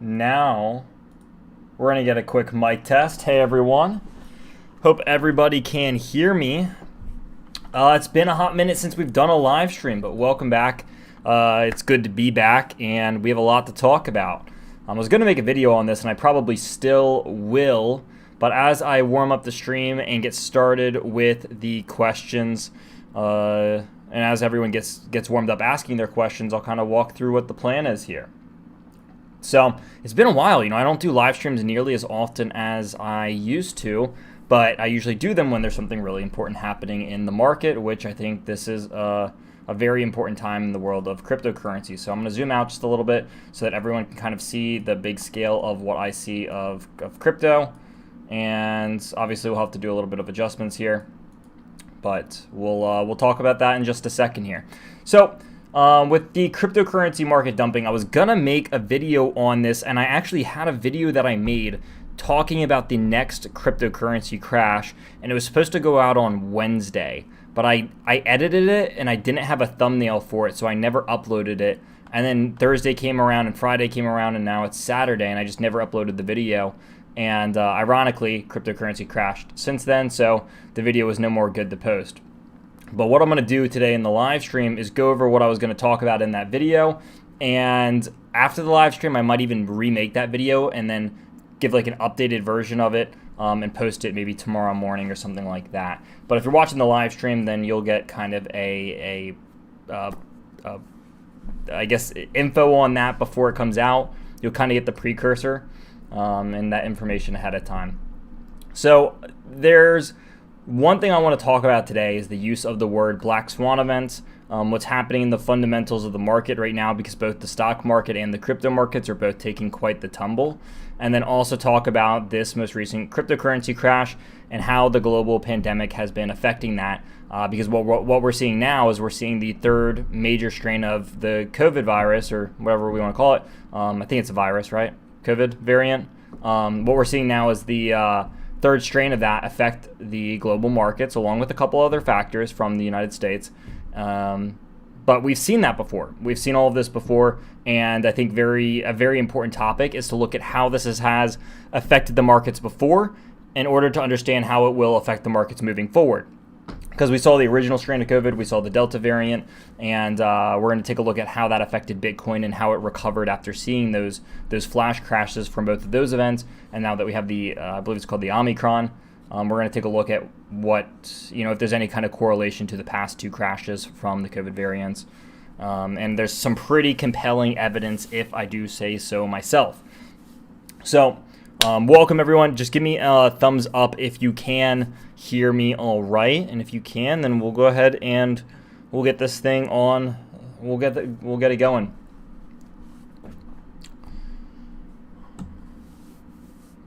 now we're going to get a quick mic test. Hey everyone. Hope everybody can hear me. It's been a hot minute since we've done a live stream, but welcome back. It's good to be back, and we have a lot to talk about. I was going to make a video on this, and I probably still will, but as I warm up the stream and get started with the questions, and as everyone gets warmed up asking their questions, I'll kind of walk through what the plan is here. So it's been a while. I don't do live streams nearly as often as I used to, but I usually do them when there's something really important happening in the market, which I think this is a very important time in the world of cryptocurrency. So I'm going to zoom out just a little bit so that everyone can kind of see the big scale of what I see of crypto. And obviously we'll have to do a little bit of adjustments here, but we'll talk about that in just a second here. So with the cryptocurrency market dumping, I was gonna make a video on this, and I actually had a video that I made talking about the next cryptocurrency crash, and it was supposed to go out on Wednesday, but I edited it and I didn't have a thumbnail for it, so I never uploaded it. And then Thursday came around and Friday came around, and now it's Saturday, and I just never uploaded the video. And ironically, cryptocurrency crashed since then, so the video was no more good to post. But what I'm going to do today in the live stream is go over what I was going to talk about in that video, and after the live stream I might even remake that video and then give like an updated version of it and post it maybe tomorrow morning or something like that. But if you're watching the live stream, then you'll get kind of I guess info on that before it comes out. You'll kind of get the precursor and that information ahead of time. So there's one thing I want to talk about today is the use of the word black swan events, what's happening in the fundamentals of the market right now, because both the stock market and the crypto markets are both taking quite the tumble. And then also talk about this most recent cryptocurrency crash and how the global pandemic has been affecting that. Because what we're seeing now is we're seeing the third major strain of the COVID virus, or whatever we want to call it. I think it's a virus, right? COVID variant. What we're seeing now is the third strain of that affect the global markets, along with a couple other factors from the United States. But we've seen that before. We've seen all of this before, and I think a very important topic is to look at how this has affected the markets before in order to understand how it will affect the markets moving forward. Because we saw the original strain of COVID, we saw the Delta variant, and we're going to take a look at how that affected Bitcoin and how it recovered after seeing those flash crashes from both of those events. And now that we have the, I believe it's called the Omicron, we're going to take a look at what, if there's any kind of correlation to the past two crashes from the COVID variants. And there's some pretty compelling evidence, if I do say so myself. So welcome everyone. Just give me a thumbs up if you can hear me all right, and if you can, then we'll go ahead and we'll get this thing on. We'll get it going.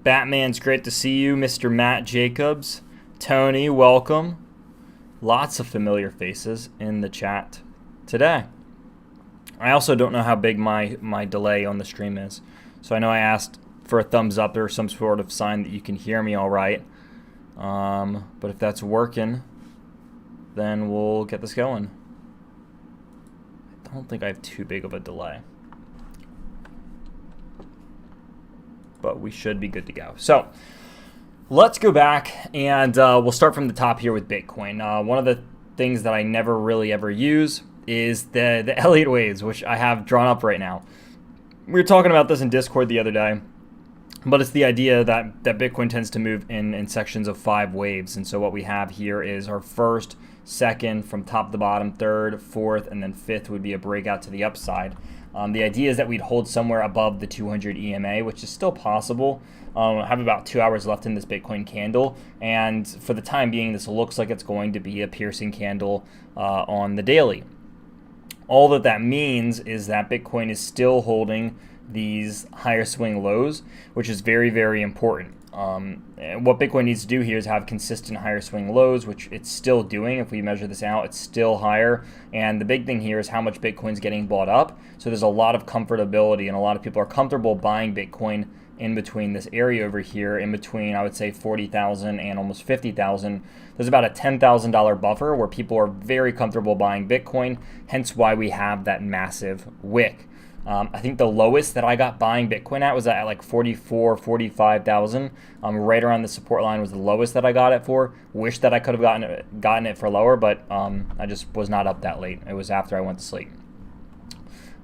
Batman's great to see you, Mr. Matt Jacobs. Tony, welcome. Lots of familiar faces in the chat today. I also don't know how big my delay on the stream is, so I know I asked for a thumbs up or some sort of sign that you can hear me all right. But if that's working, then we'll get this going. I don't think I have too big of a delay, but we should be good to go. So let's go back and we'll start from the top here with Bitcoin. One of the things that I never really ever use is the Elliott Waves, which I have drawn up right now. We were talking about this in Discord the other day. But it's the idea that Bitcoin tends to move in sections of 5 waves. And so what we have here is our first, second, from top to bottom, third, fourth, and then fifth would be a breakout to the upside. The idea is that we'd hold somewhere above the 200 EMA, which is still possible. I have about 2 hours left in this Bitcoin candle. And for the time being, this looks like it's going to be a piercing candle on the daily. All that means is that Bitcoin is still holding these higher swing lows, which is very, very important. What Bitcoin needs to do here is have consistent higher swing lows, which it's still doing. If we measure this out, it's still higher. And the big thing here is how much Bitcoin's getting bought up. So there's a lot of comfortability, and a lot of people are comfortable buying Bitcoin in between this area over here, in between, I would say, 40,000 and almost 50,000. There's about a $10,000 buffer where people are very comfortable buying Bitcoin, hence why we have that massive wick. I think the lowest that I got buying Bitcoin at was at like 44, 45,000. Right around the support line was the lowest that I got it for. Wish that I could have gotten it for lower, but I just was not up that late. It was after I went to sleep.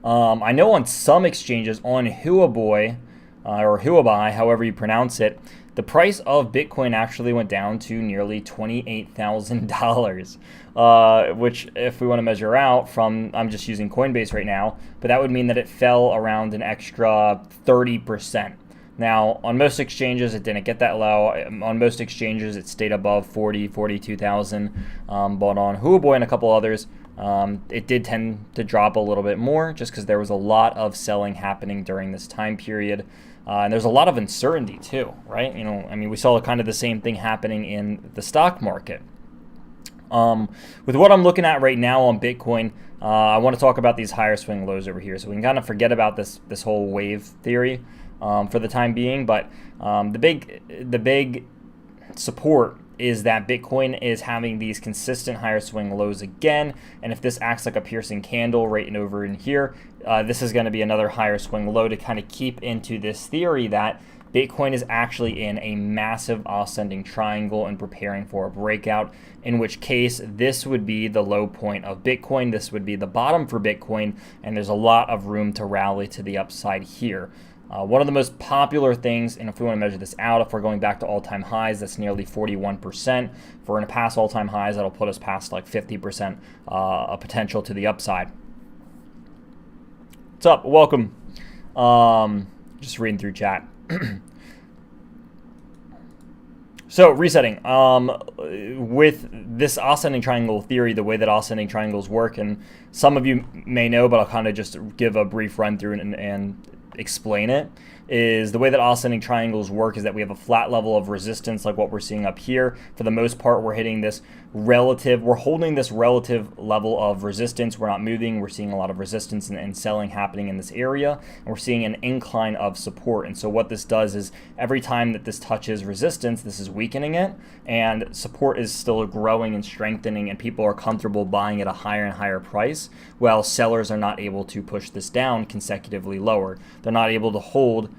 I know on some exchanges, on Huobi, or Huobi, however you pronounce it, the price of Bitcoin actually went down to nearly $28,000, which if we want to measure out from, I'm just using Coinbase right now, but that would mean that it fell around an extra 30%. Now, on most exchanges, it didn't get that low. On most exchanges, it stayed above 40, 42,000. But on Huobi and a couple others, it did tend to drop a little bit more just because there was a lot of selling happening during this time period. And there's a lot of uncertainty too, right? I mean, we saw kind of the same thing happening in the stock market. With what I'm looking at right now on Bitcoin, I want to talk about these higher swing lows over here. So we can kind of forget about this whole wave theory for the time being. But the big support is that Bitcoin is having these consistent higher swing lows again. And if this acts like a piercing candle right over in here, this is going to be another higher swing low to kind of keep into this theory that Bitcoin is actually in a massive ascending triangle and preparing for a breakout, in which case this would be the low point of Bitcoin. This would be the bottom for Bitcoin, and there's a lot of room to rally to the upside here. One of the most popular things, and if we want to measure this out, if we're going back to all-time highs, that's nearly 41%. If we're going to pass all-time highs, that'll put us past like 50% a potential to the upside. What's up? Welcome. Just reading through chat. So resetting. With this ascending triangle theory, the way that ascending triangles work, and some of you may know, but I'll kind of just give a brief run through and explain it, is the way that ascending triangles work is that we have a flat level of resistance like what we're seeing up here. For the most part, we're holding this relative level of resistance. We're not moving. We're seeing a lot of resistance and selling happening in this area, and we're seeing an incline of support. And so what this does is every time that this touches resistance, this is weakening it, and support is still growing and strengthening, and people are comfortable buying at a higher and higher price, while sellers are not able to push this down consecutively lower. They're not able to hold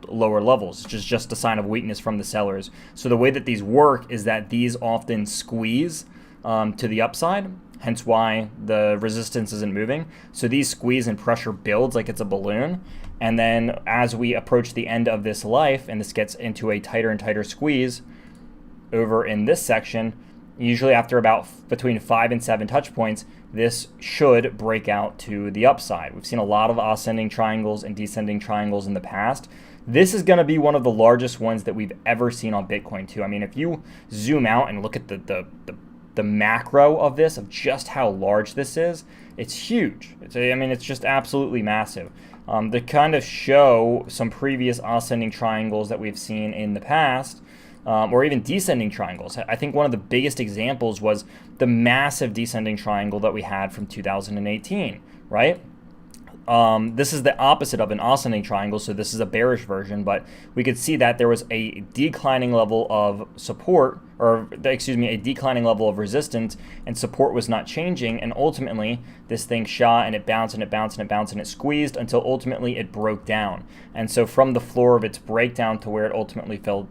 lower levels, which is just a sign of weakness from the sellers. So the way that these work is that these often squeeze to the upside, hence why the resistance isn't moving. So these squeeze and pressure builds like it's a balloon. And then as we approach the end of this life, and this gets into a tighter and tighter squeeze over in this section, usually after about between 5 and 7 touch points, this should break out to the upside. We've seen a lot of ascending triangles and descending triangles in the past. This is going to be one of the largest ones that we've ever seen on Bitcoin too. I mean, if you zoom out and look at the macro of this, of just how large this is, it's huge. It's just absolutely massive. To kind of show some previous ascending triangles that we've seen in the past, or even descending triangles. I think one of the biggest examples was the massive descending triangle that we had from 2018, right? This is the opposite of an ascending triangle, so this is a bearish version, but we could see that there was a declining level of support, a declining level of resistance, and support was not changing, and ultimately this thing shot and it bounced and it bounced and it bounced and it squeezed until ultimately it broke down. And so from the floor of its breakdown to where it ultimately fell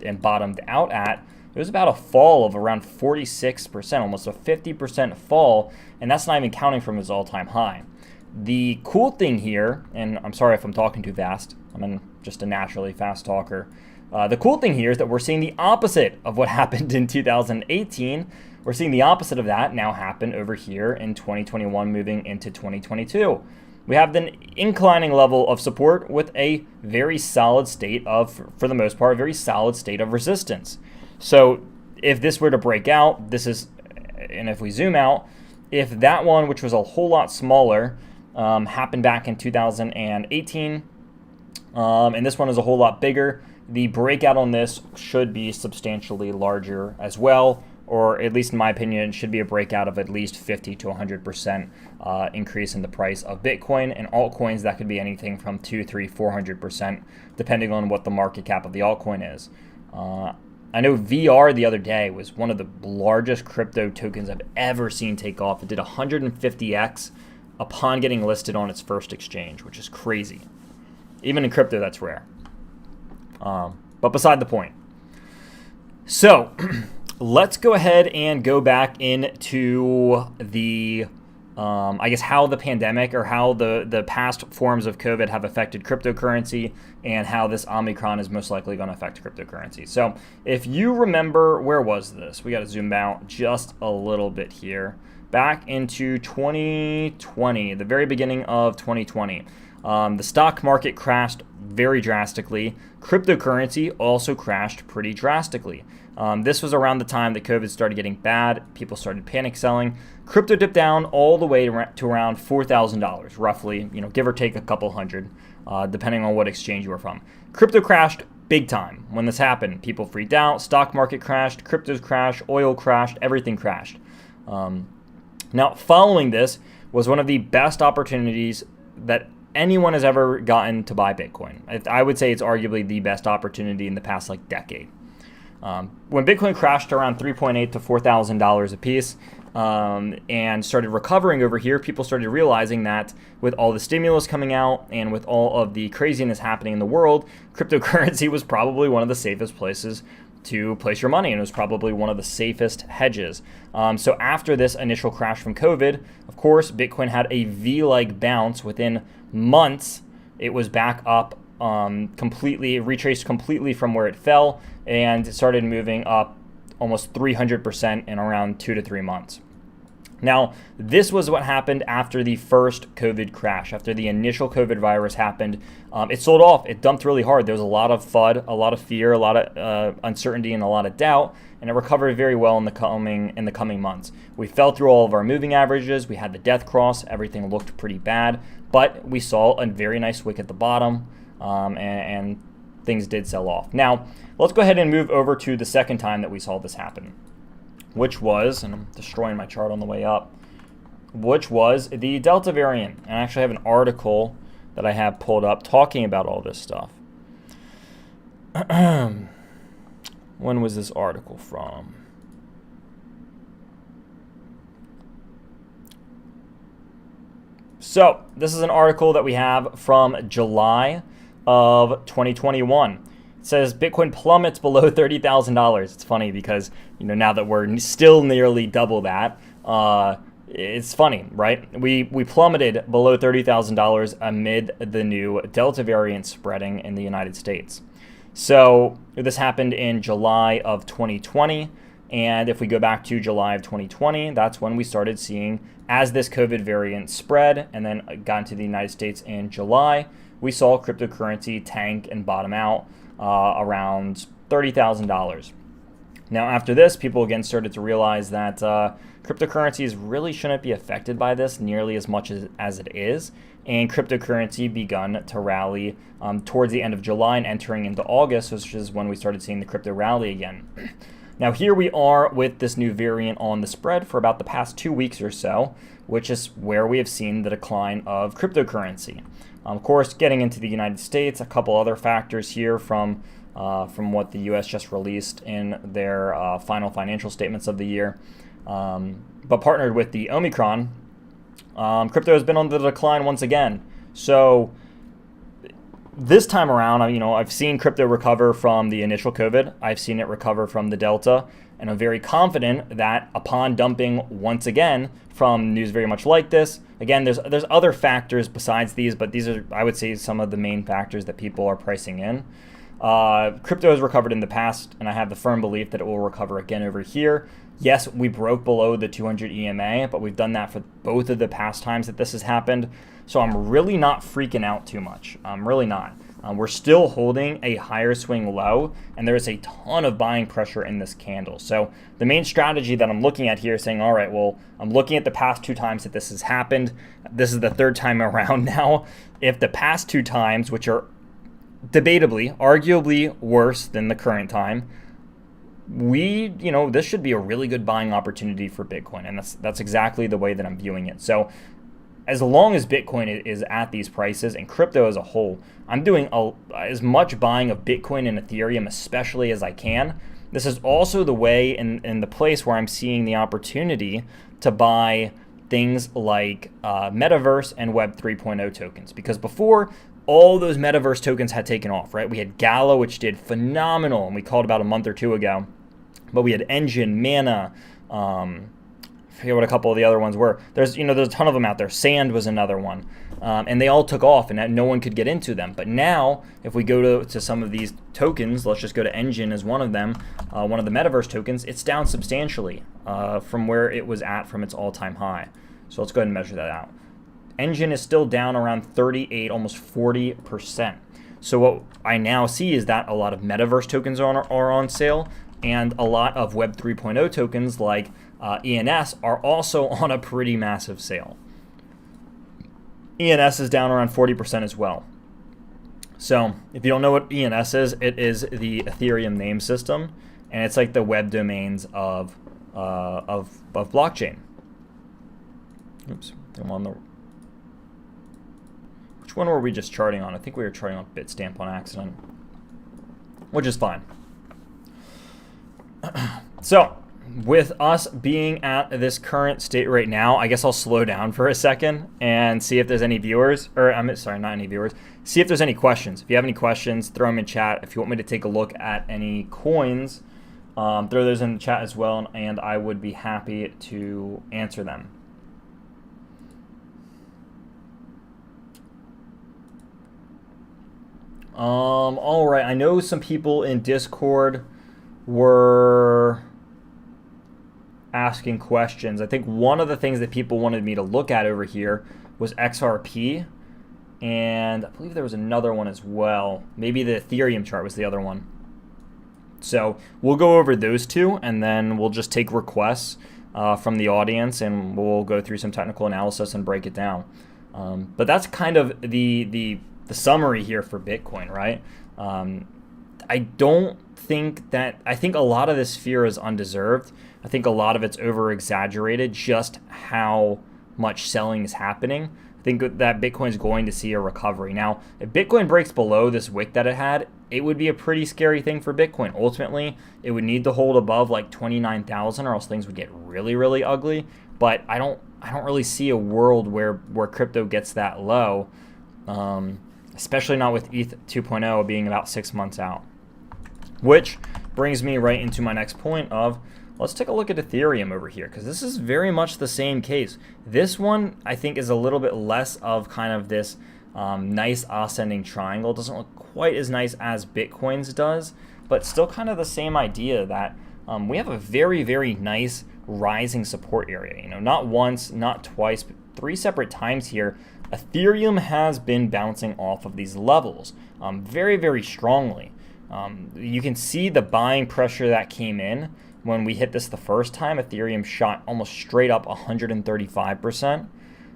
and bottomed out at, it was about a fall of around 46%, almost a 50% fall, and that's not even counting from its all-time high. The cool thing here, and I'm sorry if I'm talking too fast, I'm just a naturally fast talker. The cool thing here is that we're seeing the opposite of what happened in 2018. We're seeing the opposite of that now happen over here in 2021 moving into 2022. We have the inclining level of support with a very solid state of, for the most part, a very solid state of resistance. So if this were to break out, and if we zoom out, if that one, which was a whole lot smaller, happened back in 2018, and this one is a whole lot bigger, the breakout on this should be substantially larger as well, or at least in my opinion, it should be a breakout of at least 50 to 100% increase in the price of Bitcoin. And altcoins, that could be anything from 2, 3, 400%, depending on what the market cap of the altcoin is. I know VR the other day was one of the largest crypto tokens I've ever seen take off. It did 150x upon getting listed on its first exchange, which is crazy. Even in crypto, that's rare. But beside the point. So let's go ahead and go back into the, I guess, how the pandemic or how the past forms of COVID have affected cryptocurrency and how this Omicron is most likely going to affect cryptocurrency. So if you remember, where was this? We got to zoom out just a little bit here. Back into 2020, the very beginning of 2020. The stock market crashed very drastically. Cryptocurrency also crashed pretty drastically. This was around the time that COVID started getting bad. People started panic selling. Crypto dipped down all the way to around $4,000, roughly, give or take a couple hundred, depending on what exchange you were from. Crypto crashed big time. When this happened, people freaked out. Stock market crashed. Cryptos crashed. Oil crashed. Everything crashed. Now, following this was one of the best opportunities that anyone has ever gotten to buy Bitcoin. I would say it's arguably the best opportunity in the past decade. When Bitcoin crashed around $3,800 to $4,000 a piece and started recovering over here, people started realizing that with all the stimulus coming out and with all of the craziness happening in the world, cryptocurrency was probably one of the safest places to place your money, and it was probably one of the safest hedges. So after this initial crash from COVID, of course, Bitcoin had a V-like bounce. Within months, it was back up completely, retraced completely from where it fell, and it started moving up almost 300% in around 2 to 3 months. Now, this was what happened after the first COVID crash. After the initial COVID virus happened, it sold off. It dumped really hard. There was a lot of FUD, a lot of fear, a lot of uncertainty, and a lot of doubt, and it recovered very well in the coming months. We fell through all of our moving averages. We had the death cross. Everything looked pretty bad, but we saw a very nice wick at the bottom, and things did sell off. Now, let's go ahead and move over to the second time that we saw this happen, which was, and I'm destroying my chart on the way up, which was the Delta variant. And I actually have an article that I have pulled up talking about all this stuff. When was this article from? So this is an article that we have from July of 2021. Says Bitcoin plummets below $30,000. It's funny because now that we're still nearly double that, it's funny, right? We plummeted below $30,000 amid the new Delta variant spreading in the United States. So this happened in July of 2020, and if we go back to July of 2020, that's when we started seeing, as this COVID variant spread and then got into the United States in July, we saw cryptocurrency tank and bottom out around $30,000. Now, after this, people again started to realize that cryptocurrencies really shouldn't be affected by this nearly as much as it is, and cryptocurrency begun to rally towards the end of July and entering into August, which is when we started seeing the crypto rally again. Now, here we are with this new variant on the spread for about the past 2 weeks or so, which is where we have seen the decline of cryptocurrency. Of course, getting into the United States, a couple other factors here from what the U.S. just released in their final financial statements of the year. But partnered with the Omicron, crypto has been on the decline once again. So this time around, I've seen crypto recover from the initial COVID. I've seen it recover from the Delta. And I'm very confident that upon dumping once again from news very much like this, again, there's other factors besides these, but these are, I would say, some of the main factors that people are pricing in. Crypto has recovered in the past, and I have the firm belief that it will recover again over here. Yes, we broke below the 200 EMA, but we've done that for both of the past times that this has happened. So I'm really not freaking out too much. I'm really not. We're still holding a higher swing low, and there is a ton of buying pressure in this candle. So the main strategy that I'm looking at here is saying, all right, well, I'm looking at the past 2 times that this has happened. This is the 3rd time around now. If the past 2 times, which are debatably, arguably worse than the current time, this should be a really good buying opportunity for Bitcoin, and that's exactly the way that I'm viewing it. So as long as Bitcoin is at these prices and crypto as a whole, I'm doing as much buying of Bitcoin and Ethereum especially as I can. This is also the way and the place where I'm seeing the opportunity to buy things like Metaverse and Web 3.0 tokens. Because before, all those Metaverse tokens had taken off, right? We had Gala, which did phenomenal, and we called about a month or two ago. But we had Engine, Mana, I forget what a couple of the other ones were. There's a ton of them out there. Sand was another one. And they all took off, and no one could get into them. But now, if we go to some of these tokens, let's just go to Engine as one of them, one of the Metaverse tokens, it's down substantially from where it was at from its all-time high. So let's go ahead and measure that out. Engine is still down around 38, almost 40%. So what I now see is that a lot of Metaverse tokens are on sale, and a lot of Web 3.0 tokens like ENS are also on a pretty massive sale. ENS is down around 40% as well. So if you don't know what ENS is, it is the Ethereum name system, and it's like the web domains of blockchain. Oops, I'm on the. Which one were we just charting on? I think we were charting on Bitstamp on accident, which is fine. So, with us being at this current state right now, I guess I'll slow down for a second and see if there's any viewers, or sorry, not any viewers, see if there's any questions. If you have any questions, throw them in chat. If you want me to take a look at any coins, throw those in the chat as well, and I would be happy to answer them. All right, I know some people in Discord were asking questions. I think one of the things that people wanted me to look at over here was XRP, and I believe there was another one as well. Maybe the Ethereum chart was the other one. So we'll go over those two, and then we'll just take requests from the audience, and we'll go through some technical analysis and break it down. But that's kind of the summary here for Bitcoin, right? I think a lot of this fear is undeserved. I think a lot of it's over-exaggerated, just how much selling is happening. I think that Bitcoin is going to see a recovery. Now, if Bitcoin breaks below this wick that it had, it would be a pretty scary thing for Bitcoin. Ultimately, it would need to hold above like 29,000, or else things would get really, really ugly. But I don't really see a world where crypto gets that low, especially not with ETH 2.0 being about 6 months out. Which brings me right into my next point of, let's take a look at Ethereum over here, because this is very much the same case. This one, I think, is a little bit less of kind of this nice ascending triangle. It doesn't look quite as nice as Bitcoin's does, but still kind of the same idea that we have a very, very nice rising support area. Not once, not twice, but 3 separate times here. Ethereum has been bouncing off of these levels very, very strongly. You can see the buying pressure that came in when we hit this the first time. Ethereum shot almost straight up 135%.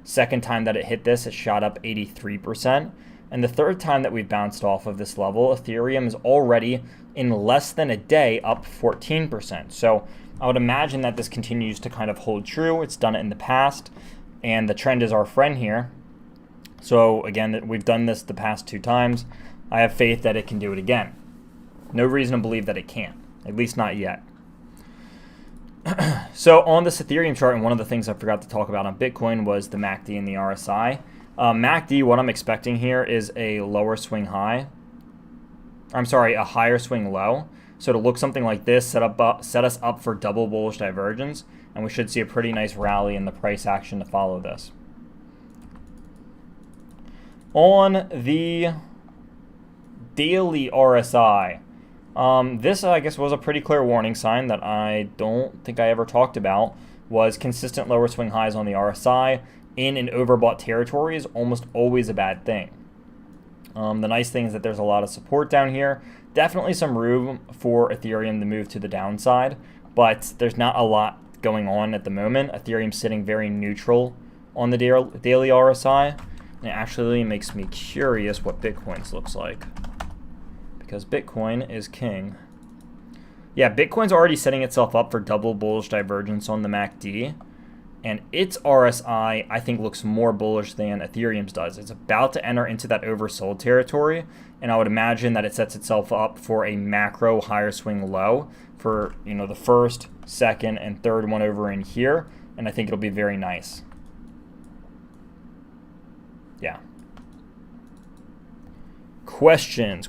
Second time that it hit this, it shot up 83%. And the third time that we bounced off of this level, Ethereum is already in less than a day up 14%. So I would imagine that this continues to kind of hold true. It's done it in the past, and the trend is our friend here. So again, we've done this the past 2 times. I have faith that it can do it again. No reason to believe that it can't, at least not yet. So on this Ethereum chart, and one of the things I forgot to talk about on Bitcoin was the MACD and the RSI. MACD, what I'm expecting here is a lower swing high. I'm sorry, a higher swing low. So to look something like this, set us up for double bullish divergence, and we should see a pretty nice rally in the price action to follow this. On the daily RSI, this, I guess, was a pretty clear warning sign that I don't think I ever talked about, was consistent lower swing highs on the RSI in an overbought territory is almost always a bad thing. The nice thing is that there's a lot of support down here. Definitely some room for Ethereum to move to the downside, but there's not a lot going on at the moment. Ethereum's sitting very neutral on the daily RSI, and it actually makes me curious what Bitcoin's looks like, because Bitcoin is king. Yeah, Bitcoin's already setting itself up for double bullish divergence on the MACD, and its RSI, I think, looks more bullish than Ethereum's does. It's about to enter into that oversold territory, and I would imagine that it sets itself up for a macro higher swing low for, the first, second, and third one over in here, and I think it'll be very nice. Yeah. Questions.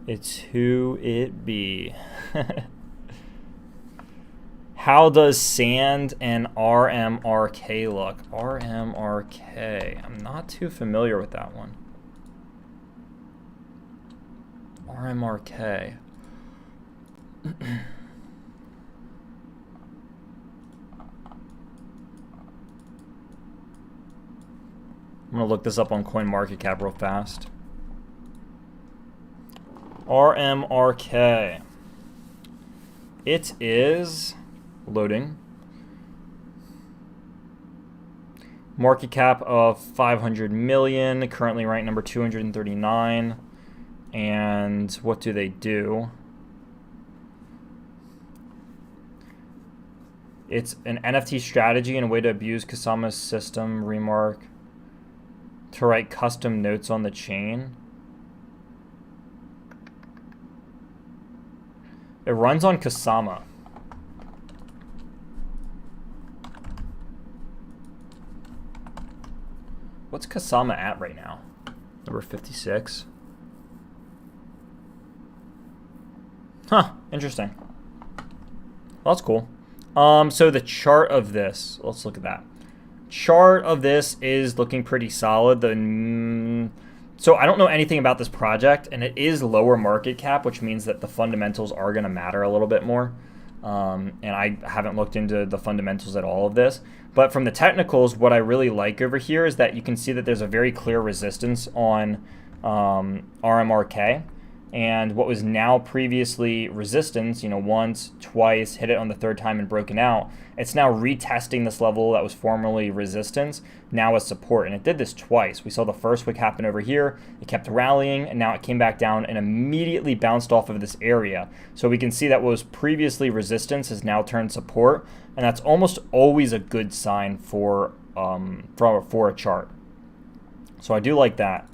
It's who it be. How does Sand and RMRK look? RMRK. I'm not too familiar with that one. RMRK. I'm going to look this up on CoinMarketCap real fast. RMRK. It is loading. Market cap of 500 million, currently ranked number 239. And what do they do? It's an NFT strategy and a way to abuse Kusama's system, Remark, to write custom notes on the chain. It runs on Kusama. What's Kusama at right now? Number 56. Huh, interesting. Well, that's cool. So the chart of this, let's look at that. Chart of this is looking pretty solid. So I don't know anything about this project, and it is lower market cap, which means that the fundamentals are going to matter a little bit more. And I haven't looked into the fundamentals at all of this. But from the technicals, what I really like over here is that you can see that there's a very clear resistance on RMRK. And what was now previously resistance, once, twice, hit it on the third time and broken out, it's now retesting this level that was formerly resistance, now as support. And it did this twice. We saw the first wick happen over here. It kept rallying, and now it came back down and immediately bounced off of this area. So we can see that what was previously resistance has now turned support, and that's almost always a good sign for a chart. So I do like that.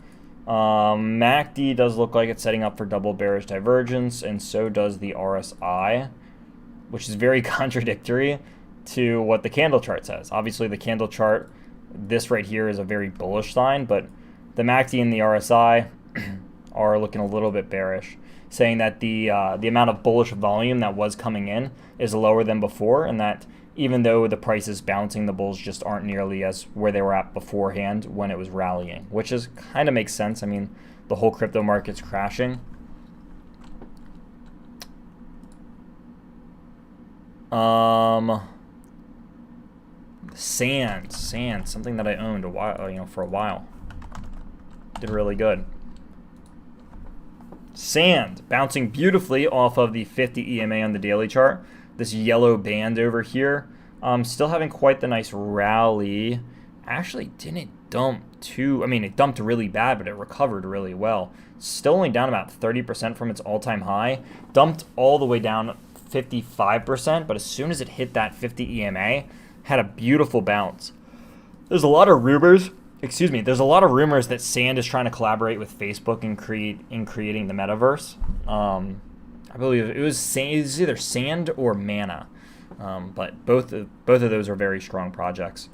MACD does look like it's setting up for double bearish divergence, and so does the RSI, which is very contradictory to what the candle chart says. Obviously, the candle chart, this right here is a very bullish sign, but the MACD and the RSI are looking a little bit bearish, saying that the amount of bullish volume that was coming in is lower than before, and that even though the price is bouncing, the bulls just aren't nearly as where they were at beforehand when it was rallying, which is kind of makes sense. I mean, the whole crypto market's crashing. Sand, something that I owned for a while. Did really good. Sand bouncing beautifully off of the 50 EMA on the daily chart. This yellow band over here, still having quite the nice rally. Actually didn't dump too, it dumped really bad, but it recovered really well. Still only down about 30% from its all-time high. Dumped all the way down 55%, but as soon as it hit that 50 EMA, had a beautiful bounce. There's a lot of rumors that Sand is trying to collaborate with Facebook in creating the metaverse. I believe it was either Sand or Mana, but both of those are very strong projects.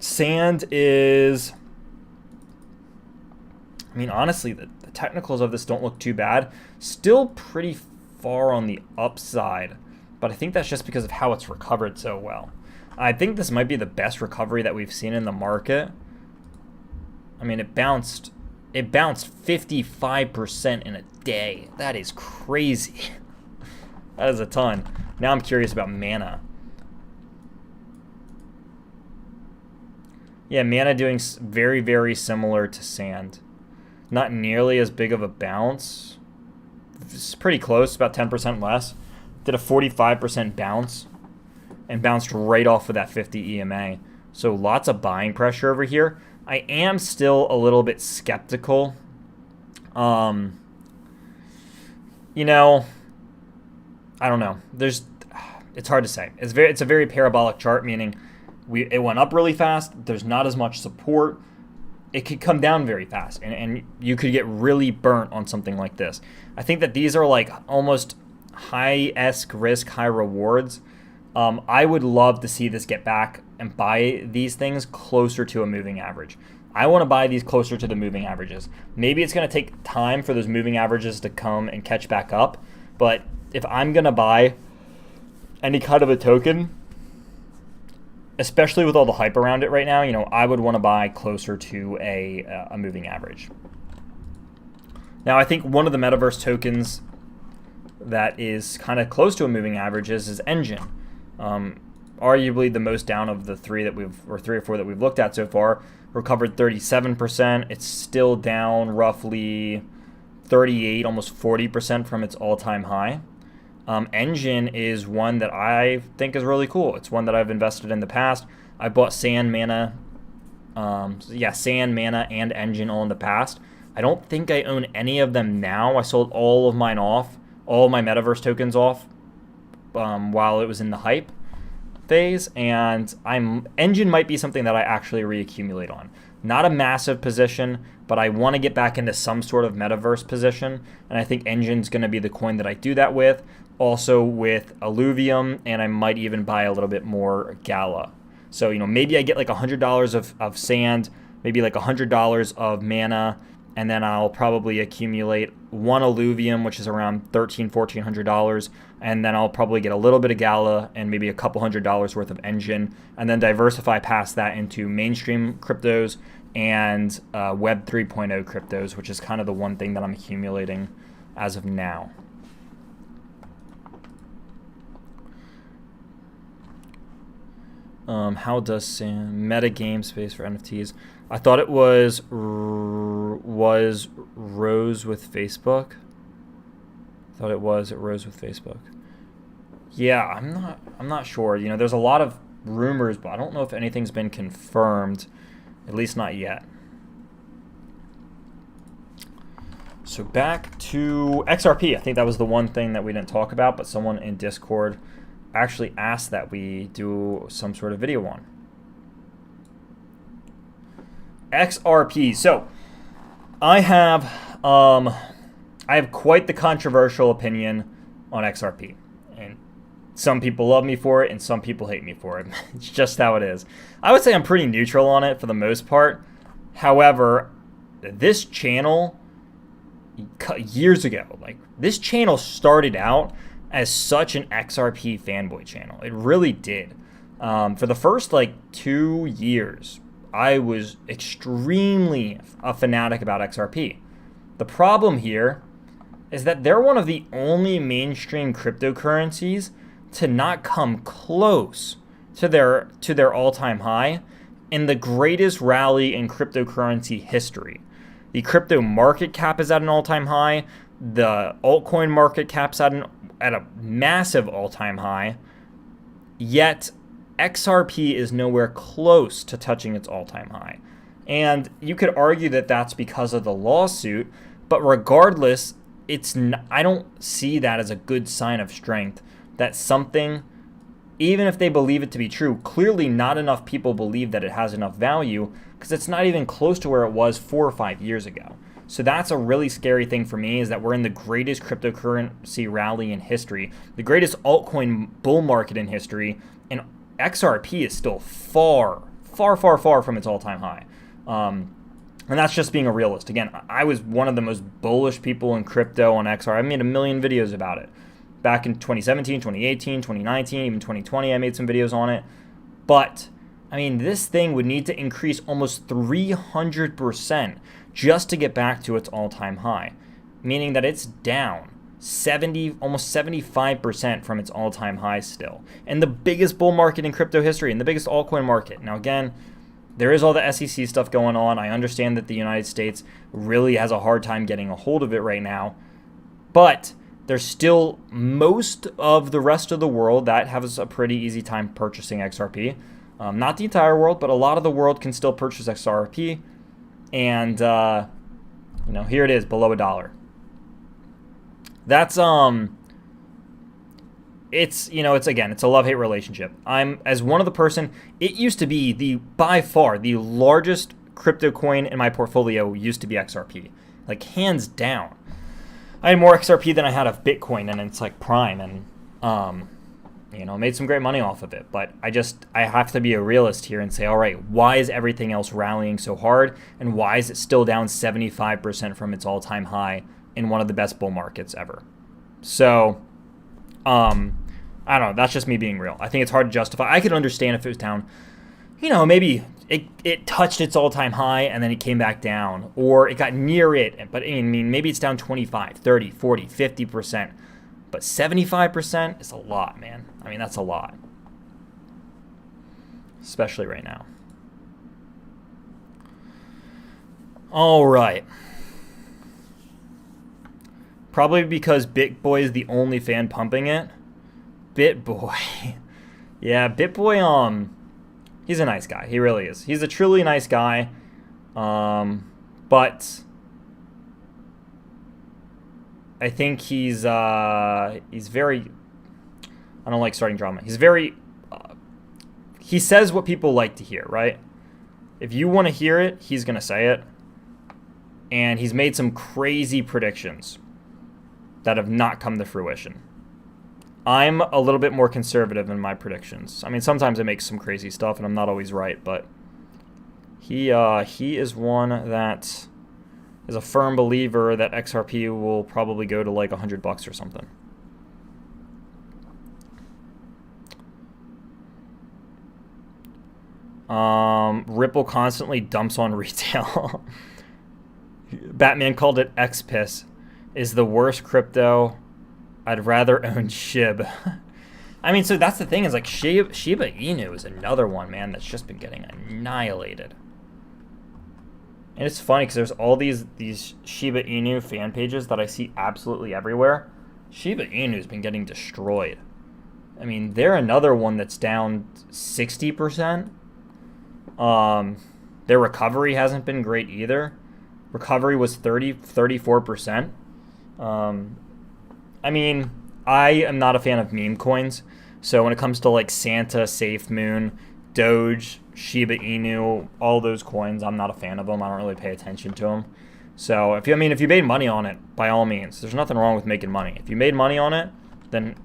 Sand is, honestly, the technicals of this don't look too bad. Still pretty far on the upside, but I think that's just because of how it's recovered so well. I think this might be the best recovery that we've seen in the market. It bounced 55% in a day. That is crazy. That is a ton. Now I'm curious about Mana. Yeah, Mana doing very, very similar to Sand. Not nearly as big of a bounce. It's pretty close, about 10% less. Did a 45% bounce and bounced right off of that 50 EMA. So lots of buying pressure over here. I am still a little bit skeptical. I don't know. It's hard to say. It's a very parabolic chart, meaning it went up really fast. There's not as much support. It could come down very fast, and you could get really burnt on something like this. I think that these are like almost high-esque risk, high rewards I would love to see this get back and buy these things closer to a moving average. I want to buy these closer to the moving averages. Maybe it's going to take time for those moving averages to come and catch back up. But if I'm going to buy any kind of a token, especially with all the hype around it right now, I would want to buy closer to a moving average. Now, I think one of the metaverse tokens that is kind of close to a moving average is Engine. Arguably the most down of the three or four that we've looked at so far. Recovered 37%. It's still down roughly 38, almost 40% from its all-time high. Engine is one that I think is really cool. It's one that I've invested in the past. I bought Sand Mana, Sand Mana and Engine all in the past. I don't think I own any of them now. I sold all of mine off, all of my metaverse tokens off while it was in the hype phase, and Engine might be something that I actually reaccumulate on. Not a massive position, but I want to get back into some sort of metaverse position, and I think Engine's going to be the coin that I do that with. Also with Alluvium, and I might even buy a little bit more Gala. So, maybe I get like $100 of sand, maybe like $100 of mana, and then I'll probably accumulate one Alluvium, which is around $1,400, and then I'll probably get a little bit of Gala and maybe a couple $100 worth of Engine, and then diversify past that into mainstream cryptos and Web 3.0 cryptos, which is kind of the one thing that I'm accumulating as of now. How does meta game space for NFTs? I thought it was rose with Facebook. I thought it rose with Facebook. Yeah, I'm not sure. There's a lot of rumors, but I don't know if anything's been confirmed, at least not yet. So back to XRP. I think that was the one thing that we didn't talk about, but someone in Discord actually asked that we do some sort of video on XRP. So I have quite the controversial opinion on XRP, and some people love me for it and some people hate me for it. It's just how it is. I would say I'm pretty neutral on it for the most part. However, this channel years ago, this channel started out as such an XRP fanboy channel. It really did. For the first 2 years, I was extremely a fanatic about XRP. The problem here is that they're one of the only mainstream cryptocurrencies to not come close to their all-time high in the greatest rally in cryptocurrency history. The crypto market cap is at an all-time high. The altcoin market cap's at a massive all-time high, yet XRP is nowhere close to touching its all-time high. And you could argue that that's because of the lawsuit, but regardless, I don't see that as a good sign of strength, that something, even if they believe it to be true, clearly not enough people believe that it has enough value, because it's not even close to where it was 4 or 5 years ago. So that's a really scary thing for me, is that we're in the greatest cryptocurrency rally in history, the greatest altcoin bull market in history, and XRP is still far, far, far, far from its all-time high. And that's just being a realist. Again, I was one of the most bullish people in crypto on XR. I made a million videos about it. Back in 2017, 2018, 2019, even 2020, I made some videos on it. But, this thing would need to increase almost 300% just to get back to its all-time high, meaning that it's down almost 75% from its all-time high still. And the biggest bull market in crypto history, and the biggest altcoin market. Now again, there is all the SEC stuff going on. I understand that the United States really has a hard time getting a hold of it right now, but there's still most of the rest of the world that has a pretty easy time purchasing XRP. Not the entire world, but a lot of the world can still purchase XRP. And, here it is, below $1. That's, it's a love-hate relationship. As one of the person, it used to be by far the largest crypto coin in my portfolio used to be XRP. Hands down. I had more XRP than I had of Bitcoin, and it's prime. And, made some great money off of it. But I have to be a realist here and say, all right, why is everything else rallying so hard? And why is it still down 75% from its all-time high in one of the best bull markets ever? So, I don't know. That's just me being real. I think it's hard to justify. I could understand if it was down, maybe it touched its all-time high and then it came back down, or it got near it. But I mean, maybe it's down 25, 30, 40, 50%. But 75% is a lot, man. I mean, that's a lot. Especially right now. All right. Probably because BitBoy is the only fan pumping it. BitBoy. Yeah, BitBoy, he's a nice guy. He really is. He's a truly nice guy. But I think he's very, I don't like starting drama. He's very, he says what people like to hear, right? If you want to hear it, he's going to say it. And he's made some crazy predictions that have not come to fruition. I'm a little bit more conservative in my predictions. I mean, sometimes I make some crazy stuff and I'm not always right, but he is one that is a firm believer that XRP will probably go to like $100 or something. Ripple constantly dumps on retail. Batman called it XPIS. Is the worst crypto. I'd rather own SHIB. I mean, so that's the thing is like Shiba Inu is another one, man, that's just been getting annihilated. And it's funny because there's all these Shiba Inu fan pages that I see absolutely everywhere. Shiba Inu has been getting destroyed. I mean, they're another one that's down 60%. Their recovery hasn't been great either. Recovery was 34%. I mean, I am not a fan of meme coins. So when it comes to like Santa, SafeMoon, Doge, Shiba Inu, all those coins, I'm not a fan of them. I don't really pay attention to them. So if you made money on it, by all means, there's nothing wrong with making money. If you made money on it, then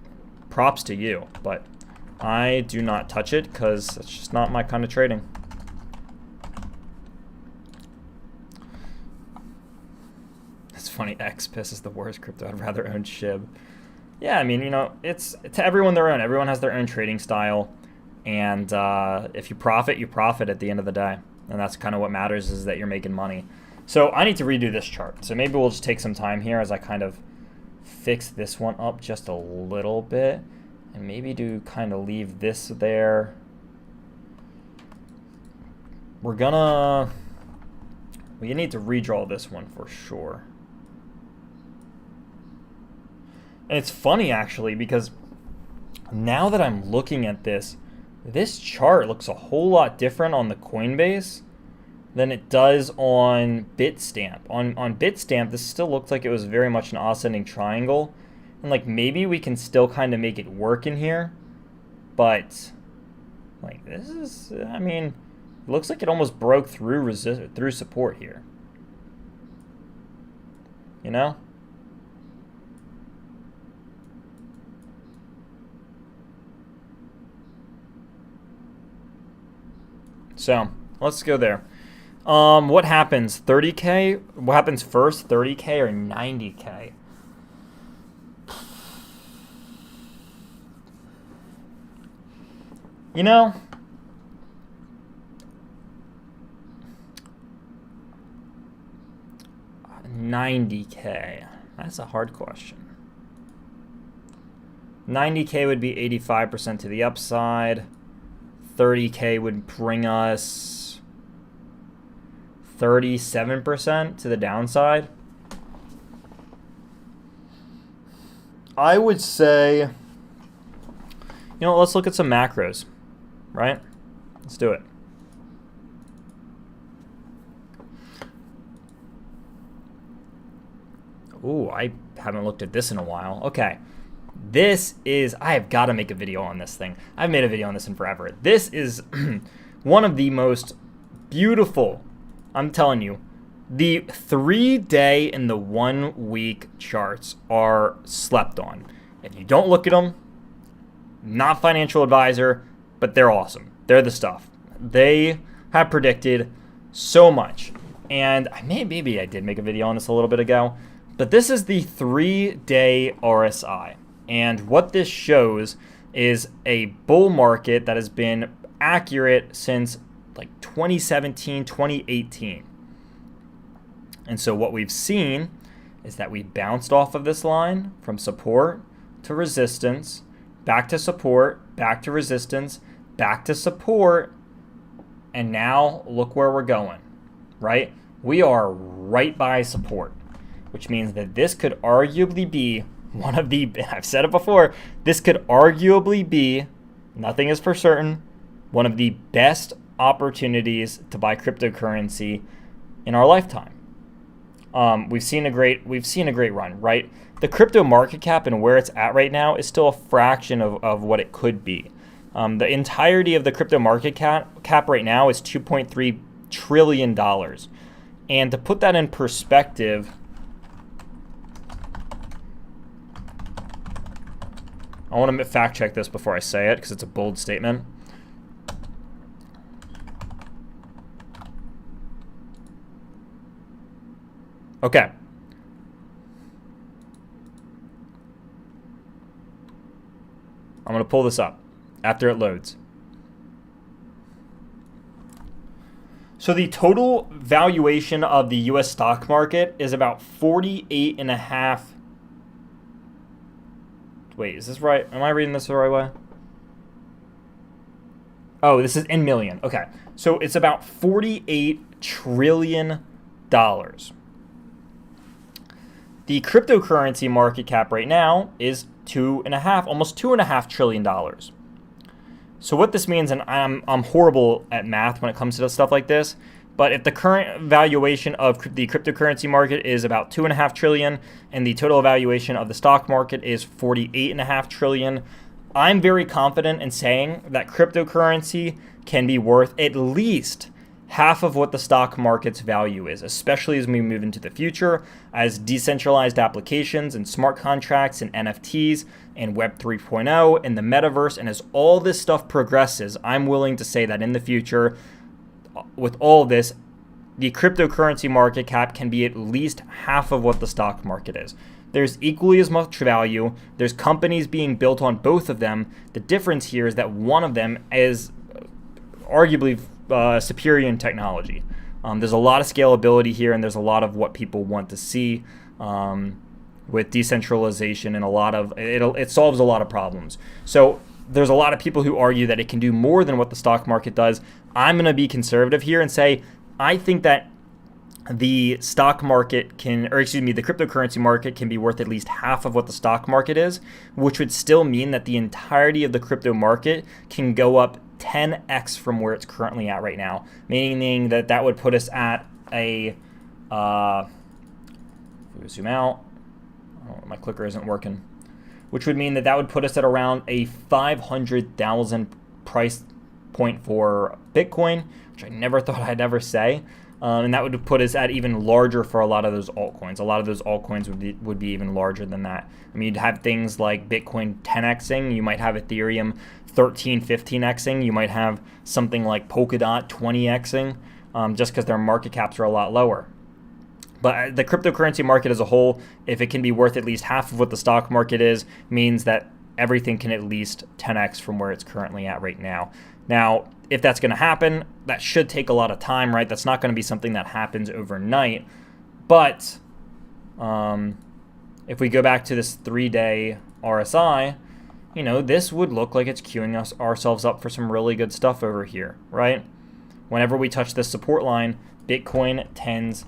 props to you. But I do not touch it because it's just not my kind of trading. It's funny, XPIS is the worst crypto. I'd rather own SHIB. Yeah, I mean, it's to everyone their own. Everyone has their own trading style. And if you profit at the end of the day. And that's kind of what matters, is that you're making money. So I need to redo this chart. So maybe we'll just take some time here as I kind of fix this one up just a little bit. And maybe do kind of leave this there. We need to redraw this one for sure. And it's funny actually, because now that I'm looking at this chart looks a whole lot different on the Coinbase than it does on Bitstamp. On Bitstamp, this still looked like it was very much an ascending triangle. And like maybe we can still kind of make it work in here. But like this is, I mean, it looks like it almost broke through support here. So let's go there. What happens? 30K? What happens first? 30K or 90K? $90K. That's a hard question. 90K would be 85% to the upside. 30K would bring us 37% to the downside. I would say, let's look at some macros, right? Let's do it. Ooh, I haven't looked at this in a while. Okay. I have got to make a video on this thing. I've made a video on this in forever. This is one of the most beautiful, I'm telling you, the 3-day and the 1-week charts are slept on. If you don't look at them, Not financial advisor, but they're awesome. They're the stuff. They have predicted so much. And maybe I did make a video on this a little bit ago, but this is the 3-day RSI. And what this shows is a bull market that has been accurate since like 2017, 2018. And so what we've seen is that we bounced off of this line from support to resistance, back to support, back to resistance, back to support, and now look where we're going, right? We are right by support, which means that this could arguably be one of the, I've said it before, this could arguably be, nothing is for certain, one of the best opportunities to buy cryptocurrency in our lifetime. We've seen a great run, right? The crypto market cap and where it's at right now is still a fraction of what it could be. The entirety of the crypto market cap right now is $2.3 trillion. And to put that in perspective, I want to fact check this before I say it because it's a bold statement. Okay. I'm going to pull this up after it loads. So the total valuation of the US stock market is about 48.5. Wait, is this right? Am I reading this the right way? Oh, this is in million. Okay. So it's about $48 trillion. The cryptocurrency market cap right now is almost $2.5 trillion. So what this means, and I'm horrible at math when it comes to stuff like this, but if the current valuation of the cryptocurrency market is about $2.5 trillion and the total valuation of the stock market is $48.5 trillion, I'm very confident in saying that cryptocurrency can be worth at least half of what the stock market's value is, especially as we move into the future, as decentralized applications and smart contracts and NFTs and Web 3.0 and the metaverse, and as all this stuff progresses, I'm willing to say that in the future, with all this, the cryptocurrency market cap can be at least half of what the stock market is. There's equally as much value. There's companies being built on both of them. The difference here is that one of them is arguably superior in technology. There's a lot of scalability here, and there's a lot of what people want to see with decentralization, and a lot of it solves a lot of problems. So there's a lot of people who argue that it can do more than what the stock market does. I'm going to be conservative here and say I think that the stock market the cryptocurrency market can be worth at least half of what the stock market is, which would still mean that the entirety of the crypto market can go up 10x from where it's currently at right now, meaning that would put us at a, if we zoom out, oh, my clicker isn't working, which would mean that would put us at around a 500,000 price point for Bitcoin, which I never thought I'd ever say. And that would put us at even larger for a lot of those altcoins. A lot of those altcoins would be even larger than that. I mean, you'd have things like Bitcoin 10xing. You might have Ethereum 13, 15xing. You might have something like Polkadot 20xing, just because their market caps are a lot lower. But the cryptocurrency market as a whole, if it can be worth at least half of what the stock market is, means that everything can at least 10x from where it's currently at right now. Now, if that's going to happen, that should take a lot of time, right? That's not going to be something that happens overnight. But if we go back to this 3-day RSI, this would look like it's queuing ourselves up for some really good stuff over here, right? Whenever we touch this support line, Bitcoin tends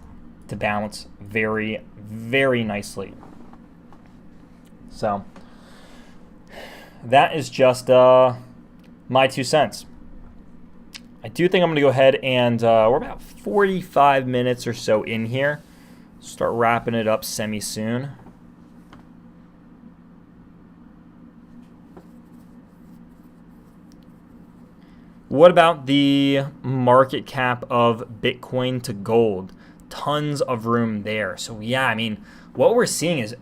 to bounce very, very nicely. So that is just my 2 cents. I do think I'm going to go ahead and we're about 45 minutes or so in here. Start wrapping it up semi-soon. What about the market cap of Bitcoin to gold? Tons of room there. So yeah, I mean, what we're seeing is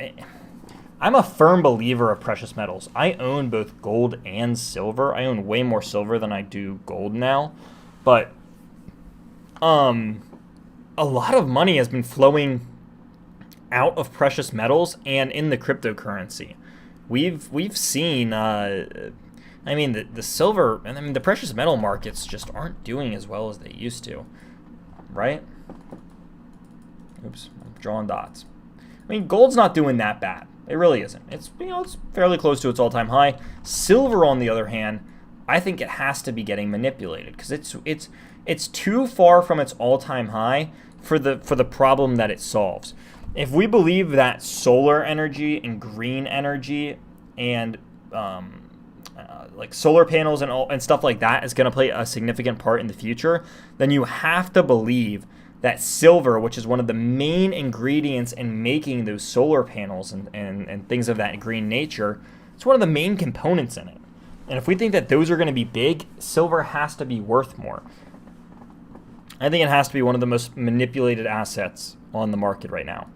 I'm a firm believer of precious metals. I own both gold and silver. I own way more silver than I do gold now. But a lot of money has been flowing out of precious metals and in the cryptocurrency. We've seen the silver and the precious metal markets just aren't doing as well as they used to, right? Oops, I'm drawing dots. I mean, gold's not doing that bad. It really isn't. It's it's fairly close to its all-time high. Silver, on the other hand, I think it has to be getting manipulated because it's too far from its all-time high for the problem that it solves. If we believe that solar energy and green energy and like solar panels and stuff like that is going to play a significant part in the future, then you have to believe that silver, which is one of the main ingredients in making those solar panels and things of that green nature, it's one of the main components in it. And if we think that those are going to be big, silver has to be worth more. I think it has to be one of the most manipulated assets on the market right now.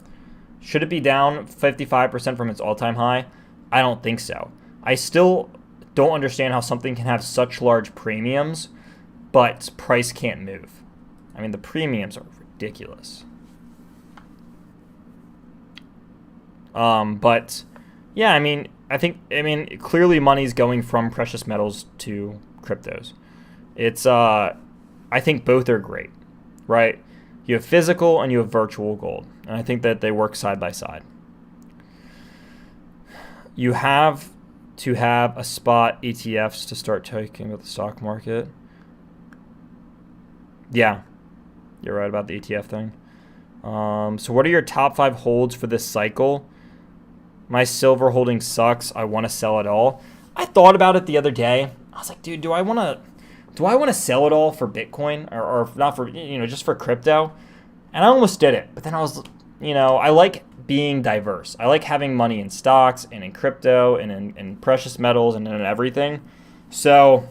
Should it be down 55% from its all-time high? I don't think so. I still don't understand how something can have such large premiums, but price can't move. I mean, the premiums are ridiculous. But yeah, I think clearly money's going from precious metals to cryptos. It's I think both are great, right? You have physical and you have virtual gold, and I think that they work side by side. You have to have a spot ETFs to start taking with the stock market. Yeah, you're right about the ETF thing. So what are your top 5 holds for this cycle? My silver holding sucks. I want to sell it all. I thought about it the other day. I was like, dude, do I want to sell it all for Bitcoin or not for, just for crypto? And I almost did it. But then I was, I like being diverse. I like having money in stocks and in crypto and in precious metals and in everything. So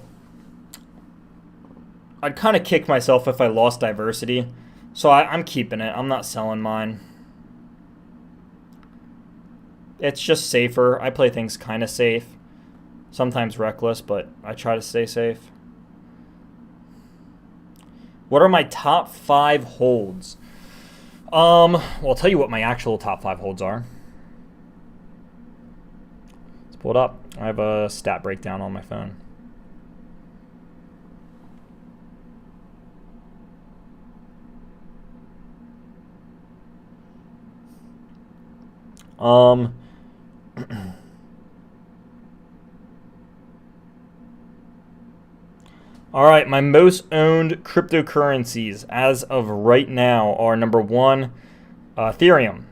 I'd kind of kick myself if I lost diversity. So I'm keeping it. I'm not selling mine. It's just safer. I play things kind of safe. Sometimes reckless, but I try to stay safe. What are my top 5 holds? Well, I'll tell you what my actual top 5 holds are. Let's pull it up. I have a stat breakdown on my phone. All right, my most owned cryptocurrencies as of right now are number 1, Ethereum.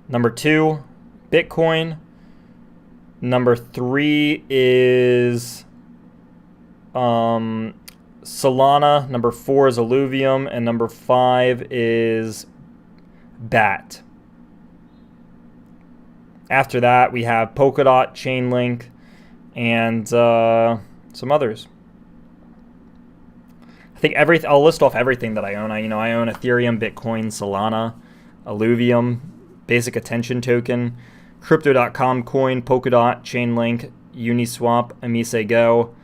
Number 2, Bitcoin. Number 3 is Solana. Number 4 is Illuvium. And number 5 is BAT. After that, we have Polkadot, Chainlink, and some others. I think I'll list off everything that I own. I own Ethereum, Bitcoin, Solana, Illuvium, Basic Attention Token, Crypto.com Coin, Polkadot, Chainlink, Uniswap, Amise Go,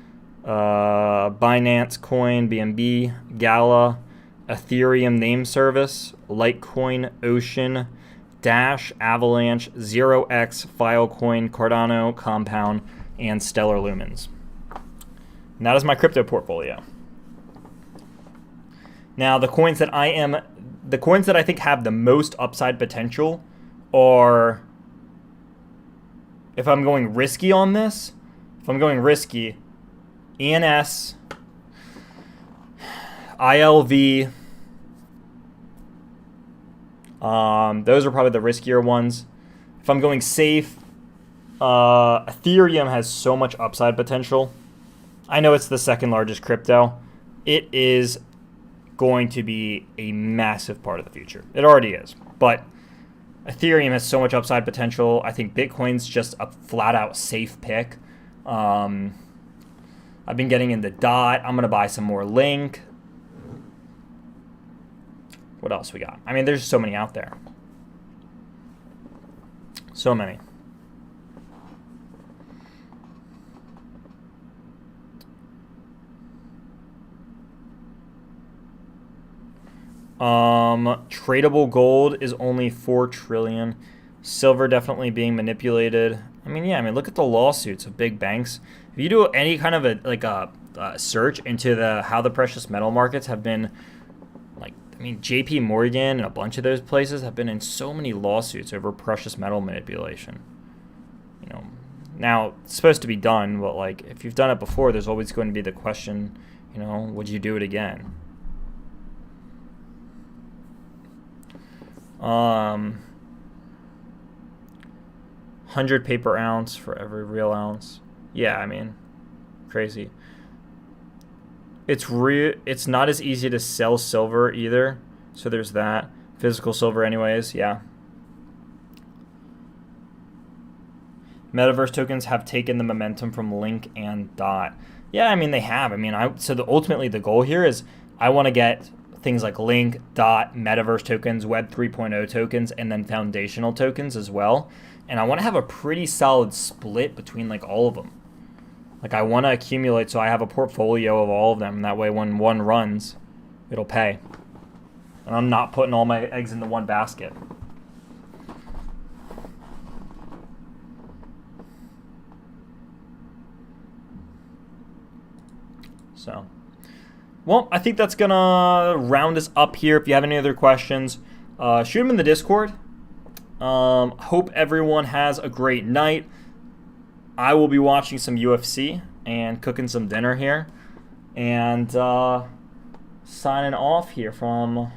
Binance Coin, BNB, Gala, Ethereum Name Service, Litecoin, Ocean, Dash, Avalanche, 0x, Filecoin, Cardano, Compound, and Stellar Lumens. And that is my crypto portfolio. Now, the coins that I think have the most upside potential are, if I'm going risky on this, ENS, ILV, those are probably the riskier ones. If I'm going safe, Ethereum has so much upside potential. I know it's the second largest crypto. It is going to be a massive part of the future. It already is. But Ethereum has so much upside potential. I think Bitcoin's just a flat-out safe pick. I've been getting into DOT. I'm going to buy some more Link. What else we got? There's so many out there. So many. Tradable gold is only 4 trillion. Silver definitely being manipulated. I mean, yeah, I mean, look at the lawsuits of big banks. If you do any kind of a search into how the precious metal markets have been, like, I mean, JP Morgan and a bunch of those places have been in so many lawsuits over precious metal manipulation. You know, now it's supposed to be done, but like, if you've done it before, there's always going to be the question, you know, would you do it again? 100 paper ounce for every real ounce. Yeah, I mean, crazy. It's not as easy to sell silver either, so there's that. Physical silver anyways, yeah. Metaverse tokens have taken the momentum from Link and Dot. Yeah, I mean, they have. I mean, ultimately the goal here is I want to get things like Link, Dot, Metaverse tokens, Web 3.0 tokens, and then foundational tokens as well. And I want to have a pretty solid split between like all of them. Like, I want to accumulate so I have a portfolio of all of them. And that way when one runs, it'll pay. And I'm not putting all my eggs into one basket. So, well, I think that's going to round us up here. If you have any other questions, shoot them in the Discord. Hope everyone has a great night. I will be watching some UFC and cooking some dinner here. And signing off here from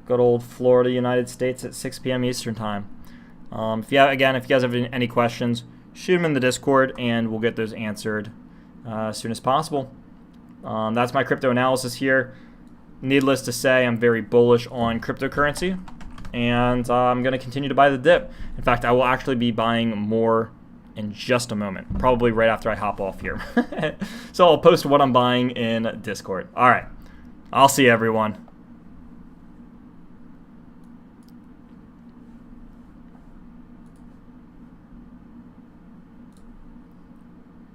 good old Florida, United States at 6 p.m. Eastern Time. If you guys have any questions, shoot them in the Discord and we'll get those answered as soon as possible. That's my crypto analysis here. Needless to say, I'm very bullish on cryptocurrency. And I'm going to continue to buy the dip. In fact, I will actually be buying more in just a moment, probably right after I hop off here. So I'll post what I'm buying in Discord. All right. I'll see you, everyone.